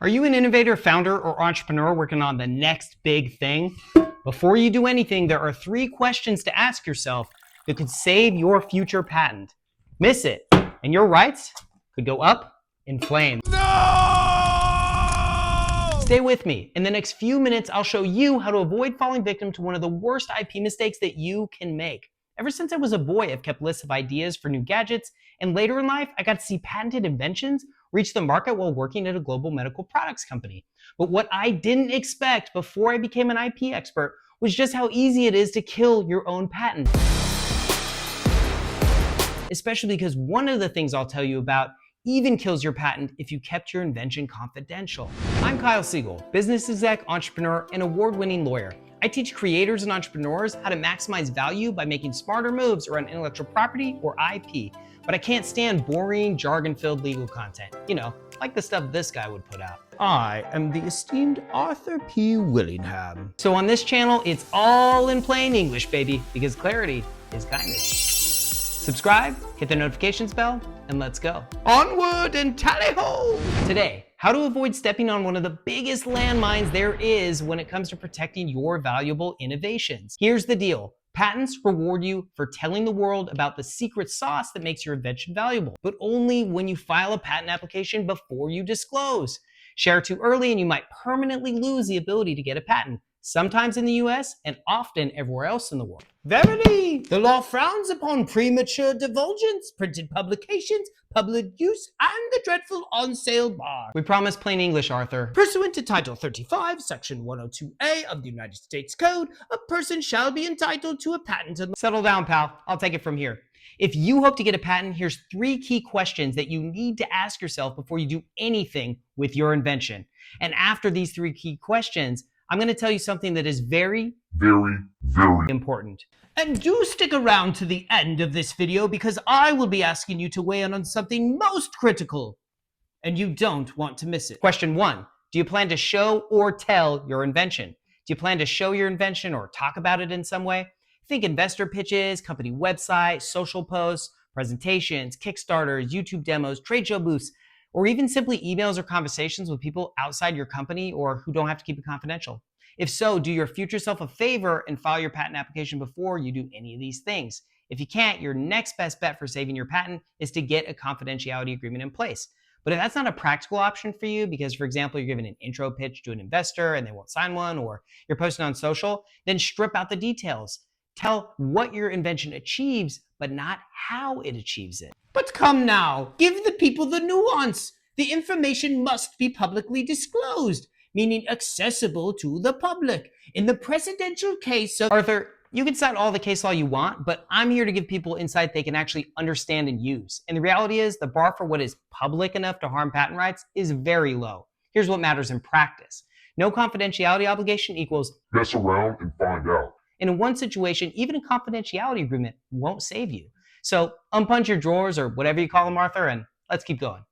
Are you an innovator, founder, or entrepreneur working on the next big thing? Before you do anything, there are 3 questions to ask yourself that could save your future patent. Miss it, and your rights could go up in flames. No! Stay with me. In the next few minutes, I'll show you how to avoid falling victim to one of the worst IP mistakes that you can make. Ever since I was a boy, I've kept lists of ideas for new gadgets, and later in life, I got to see patented inventions reach the market while working at a global medical products company. But what I didn't expect before I became an IP expert was just how easy it is to kill your own patent. Especially because one of the things I'll tell you about even kills your patent if you kept your invention confidential. I'm Kyle Siegel, business exec, entrepreneur, and award-winning lawyer. I teach creators and entrepreneurs how to maximize value by making smarter moves around intellectual property or IP. But I can't stand boring, jargon-filled legal content. You know, like the stuff this guy would put out. I am the esteemed Arthur P. Willingham. So on this channel, it's all in plain English, baby, because clarity is kindness. Subscribe, hit the notifications bell, and let's go. Onward and tally-ho! Today, how to avoid stepping on one of the biggest landmines there is when it comes to protecting your valuable innovations. Here's the deal. Patents reward you for telling the world about the secret sauce that makes your invention valuable, but only when you file a patent application before you disclose. Share too early and you might permanently lose the ability to get a patent, sometimes in the US and often everywhere else in the world. Verily, the law frowns upon premature divulgence, printed publications, public use, and the dreadful on-sale bar. We promise plain English, Arthur. Pursuant to Title 35, Section 102A of the United States Code, a person shall be entitled to a patent. Settle down, pal. I'll take it from here. If you hope to get a patent, here's 3 key questions that you need to ask yourself before you do anything with your invention. And after these 3 key questions, I'm going to tell you something that is very important. And do stick around to the end of this video because I will be asking you to weigh in on something most critical, and you don't want to miss it. Question 1, do you plan to show or tell your invention? Do you plan to show your invention or talk about it in some way? Think investor pitches, company website, social posts, presentations, Kickstarters, YouTube demos, trade show booths, or even simply emails or conversations with people outside your company or who don't have to keep it confidential. If so, do your future self a favor and file your patent application before you do any of these things. If you can't, your next best bet for saving your patent is to get a confidentiality agreement in place. But if that's not a practical option for you, because for example, you're giving an intro pitch to an investor and they won't sign one, or you're posting on social, then strip out the details. Tell what your invention achieves, but not how it achieves it. But come now, give the people the nuance. The information must be publicly disclosed, meaning accessible to the public. In the presidential case of Arthur, you can cite all the case law you want, but I'm here to give people insight they can actually understand and use. And the reality is the bar for what is public enough to harm patent rights is very low. Here's what matters in practice. No confidentiality obligation equals mess around and find out. And in one situation, even a confidentiality agreement won't save you. So unpunch your drawers or whatever you call them, Arthur, and let's keep going.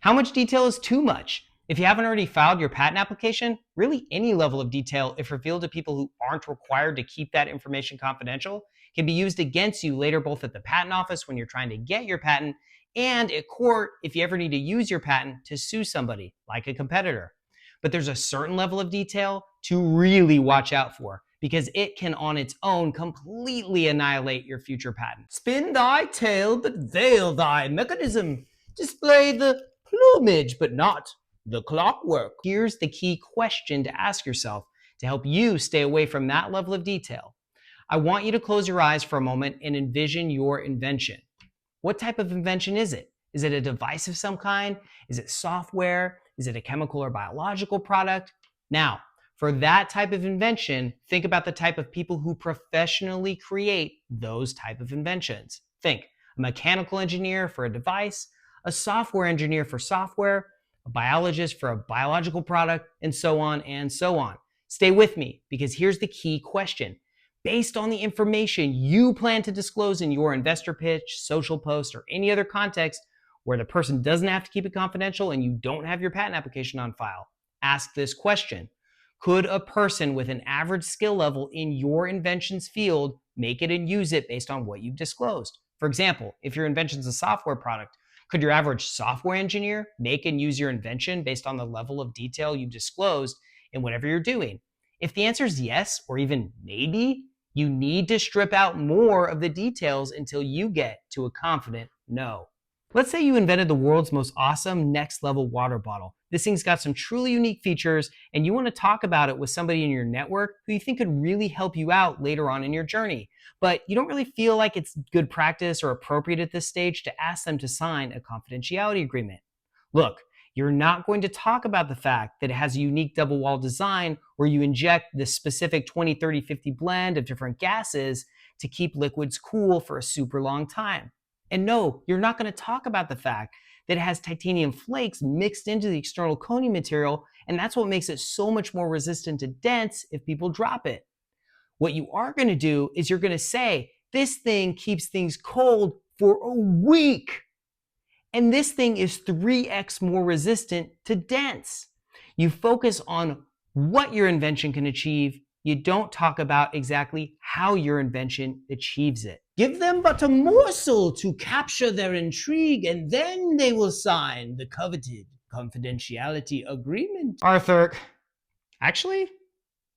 How much detail is too much? If you haven't already filed your patent application, really any level of detail, if revealed to people who aren't required to keep that information confidential, can be used against you later both at the patent office when you're trying to get your patent and at court if you ever need to use your patent to sue somebody, like a competitor. But there's a certain level of detail to really watch out for, because it can on its own completely annihilate your future patent. Spin thy tale, but veil thy mechanism. Display the plumage, but not the clockwork. Here's the key question to ask yourself to help you stay away from that level of detail. I want you to close your eyes for a moment and envision your invention. What type of invention is it? Is it a device of some kind? Is it software? Is it a chemical or biological product? Now, for that type of invention, think about the type of people who professionally create those type of inventions. Think a mechanical engineer for a device, a software engineer for software, a biologist for a biological product, and so on and so on. Stay with me, because here's the key question. Based on the information you plan to disclose in your investor pitch, social post, or any other context where the person doesn't have to keep it confidential and you don't have your patent application on file, ask this question. Could a person with an average skill level in your invention's field make it and use it based on what you've disclosed? For example, if your invention's a software product, Could your average software engineer make and use your invention based on the level of detail you've disclosed in whatever you're doing? If the answer is yes, or even maybe, you need to strip out more of the details until you get to a confident no. Let's say you invented the world's most awesome next level water bottle. This thing's got some truly unique features, and you want to talk about it with somebody in your network who you think could really help you out later on in your journey. But you don't really feel like it's good practice or appropriate at this stage to ask them to sign a confidentiality agreement. Look, you're not going to talk about the fact that it has a unique double wall design where you inject this specific 20, 30, 50 blend of different gases to keep liquids cool for a super long time. And no, you're not going to talk about the fact that it has titanium flakes mixed into the external coating material, and that's what makes it so much more resistant to dents if people drop it. What you are going to do is you're going to say, this thing keeps things cold for a week. And this thing is 3x more resistant to dents. You focus on what your invention can achieve. You don't talk about exactly how your invention achieves it. Give them but a morsel to capture their intrigue, and then they will sign the coveted confidentiality agreement. Arthur, actually,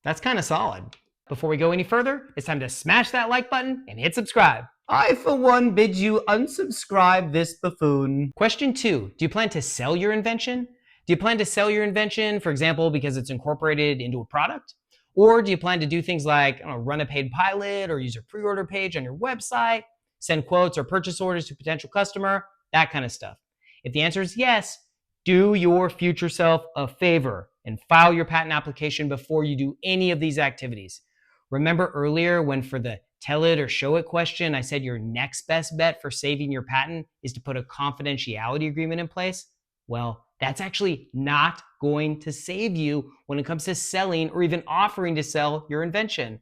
that's kind of solid. Before we go any further, it's time to smash that like button and hit subscribe. I, for one, bid you unsubscribe this buffoon. Question 2, do you plan to sell your invention? Do you plan to sell your invention, for example, because it's incorporated into a product? Or do you plan to do things like run a paid pilot or use a pre-order page on your website, send quotes or purchase orders to a potential customer, that kind of stuff? If the answer is yes, do your future self a favor and file your patent application before you do any of these activities. Remember earlier when for the tell it or show it question, I said your next best bet for saving your patent is to put a confidentiality agreement in place? Well, that's actually not going to save you when it comes to selling or even offering to sell your invention.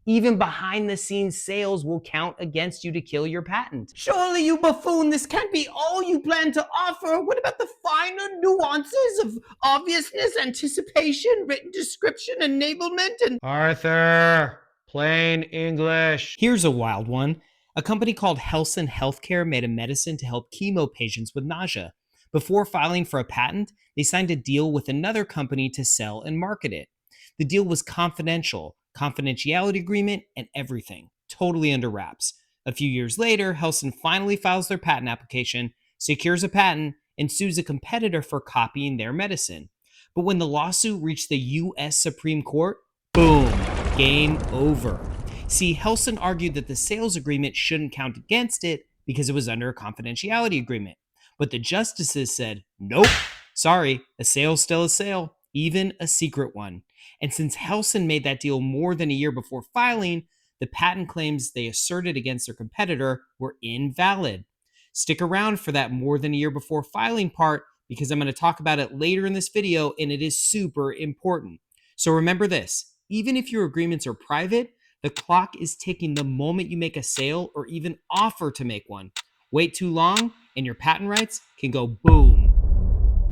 Even behind the scenes sales will count against you to kill your patent. Surely, you buffoon, this can't be all you plan to offer. What about the finer nuances of obviousness, anticipation, written description, enablement, and... Arthur, plain English. Here's a wild one. A company called Helsinn Healthcare made a medicine to help chemo patients with nausea. Before filing for a patent, they signed a deal with another company to sell and market it. The deal was confidential, confidentiality agreement, and everything, totally under wraps. A few years later, Helsinn finally files their patent application, secures a patent, and sues a competitor for copying their medicine. But when the lawsuit reached the US Supreme Court, boom, game over. See, Helsinn argued that the sales agreement shouldn't count against it because it was under a confidentiality agreement. But the justices said, nope, sorry, a sale's still a sale, even a secret one. And since Helsinn made that deal more than a year before filing, the patent claims they asserted against their competitor were invalid. Stick around for that more than a year before filing part because I'm going to talk about it later in this video and it is super important. So remember this, even if your agreements are private, the clock is ticking the moment you make a sale or even offer to make one. Wait too long and your patent rights can go boom.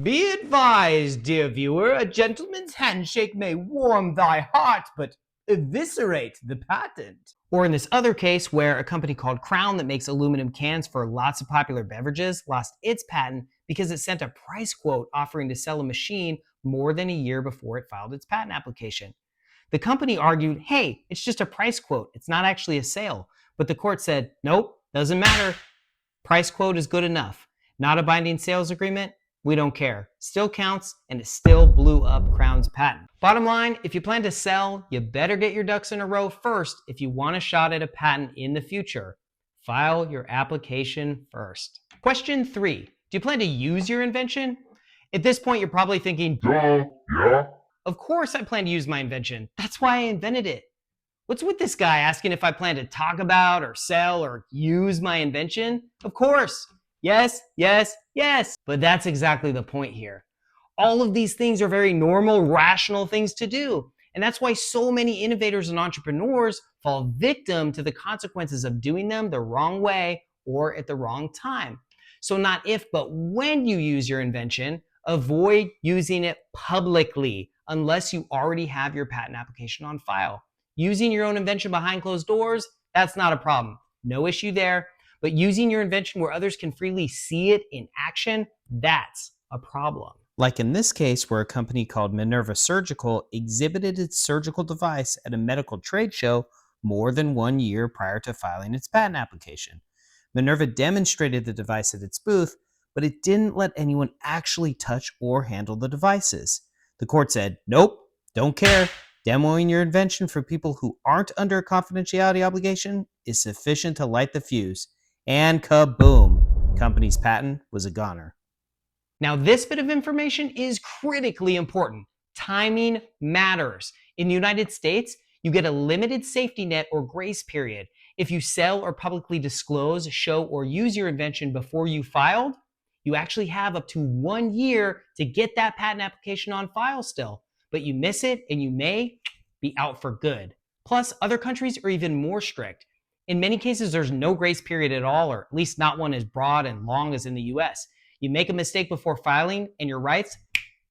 Be advised, dear viewer, a gentleman's handshake may warm thy heart, but eviscerate the patent. Or in this other case where a company called Crown that makes aluminum cans for lots of popular beverages lost its patent because it sent a price quote offering to sell a machine more than a year before it filed its patent application. The company argued, hey, it's just a price quote. It's not actually a sale. But the court said, nope, doesn't matter. Price quote is good enough. Not a binding sales agreement? We don't care. Still counts, and it still blew up Crown's patent. Bottom line, if you plan to sell, you better get your ducks in a row first if you want a shot at a patent in the future. File your application first. Question 3, do you plan to use your invention? At this point, you're probably thinking, Duh, yeah? of course I plan to use my invention. That's why I invented it. What's with this guy asking if I plan to talk about or sell or use my invention? Of course. Yes, yes, yes. But that's exactly the point here. All of these things are very normal, rational things to do. And that's why so many innovators and entrepreneurs fall victim to the consequences of doing them the wrong way or at the wrong time. So not if, but when you use your invention, avoid using it publicly unless you already have your patent application on file. Using your own invention behind closed doors, that's not a problem. No issue there. But using your invention where others can freely see it in action, that's a problem. Like in this case, where a company called Minerva Surgical exhibited its surgical device at a medical trade show more than 1 year prior to filing its patent application. Minerva demonstrated the device at its booth, but it didn't let anyone actually touch or handle the devices. The court said, nope, don't care. Demoing your invention for people who aren't under a confidentiality obligation is sufficient to light the fuse. And kaboom, the company's patent was a goner. Now, this bit of information is critically important. Timing matters. In the United States, you get a limited safety net or grace period. If you sell or publicly disclose, show, or use your invention before you filed, you actually have up to 1 year to get that patent application on file still. But you miss it and you may be out for good. Plus, other countries are even more strict. In many cases, there's no grace period at all, or at least not one as broad and long as in the US. You make a mistake before filing and your rights,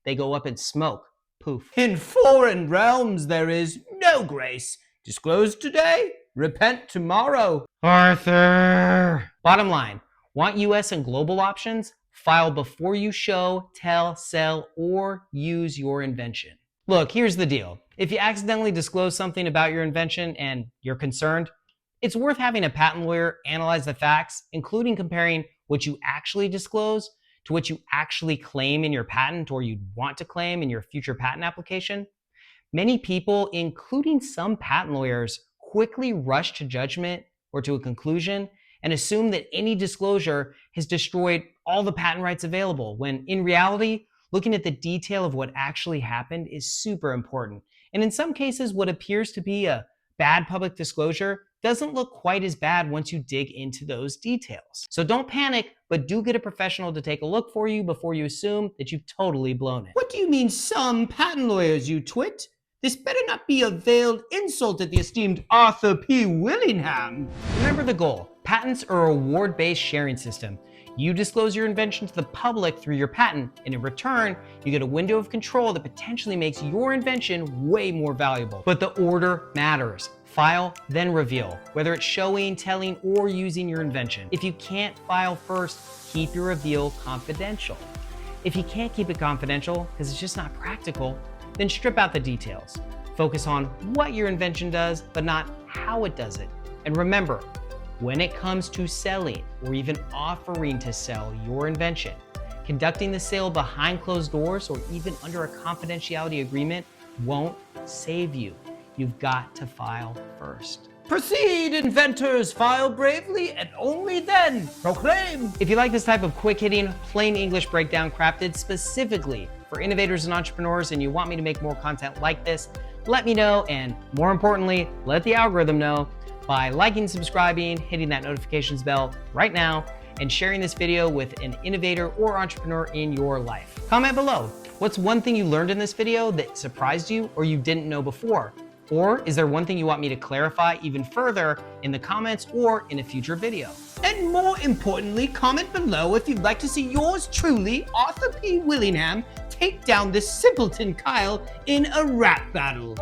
they go up in smoke. Poof. In foreign realms, there is no grace. Disclose today, repent tomorrow. Arthur! Bottom line, want US and global options? File before you show, tell, sell, or use your invention. Look, here's the deal. If you accidentally disclose something about your invention and you're concerned, it's worth having a patent lawyer analyze the facts, including comparing what you actually disclose to what you actually claim in your patent or you'd want to claim in your future patent application. Many people, including some patent lawyers, quickly rush to judgment or to a conclusion and assume that any disclosure has destroyed all the patent rights available, when in reality, looking at the detail of what actually happened is super important. And in some cases, what appears to be a bad public disclosure doesn't look quite as bad once you dig into those details. So don't panic, but do get a professional to take a look for you before you assume that you've totally blown it. What do you mean some patent lawyers, you twit? This better not be a veiled insult at the esteemed Arthur P. Willingham. Remember the goal. Patents are a reward-based sharing system. You disclose your invention to the public through your patent, and in return, you get a window of control that potentially makes your invention way more valuable. But the order matters. File, then reveal, whether it's showing, telling, or using your invention. If you can't file first, keep your reveal confidential. If you can't keep it confidential because it's just not practical, then strip out the details. Focus on what your invention does, but not how it does it. And remember, when it comes to selling or even offering to sell your invention, conducting the sale behind closed doors or even under a confidentiality agreement won't save you. You've got to file first. Proceed, inventors, file bravely, and only then proclaim. If you like this type of quick-hitting, plain English breakdown crafted specifically for innovators and entrepreneurs, and you want me to make more content like this, let me know, and more importantly, let the algorithm know by liking, subscribing, hitting that notifications bell right now, and sharing this video with an innovator or entrepreneur in your life. Comment below. What's one thing you learned in this video that surprised you or you didn't know before? Or is there one thing you want me to clarify even further in the comments or in a future video? And more importantly, comment below if you'd like to see yours truly, Arthur P. Willingham, take down this simpleton Kyle in a rap battle.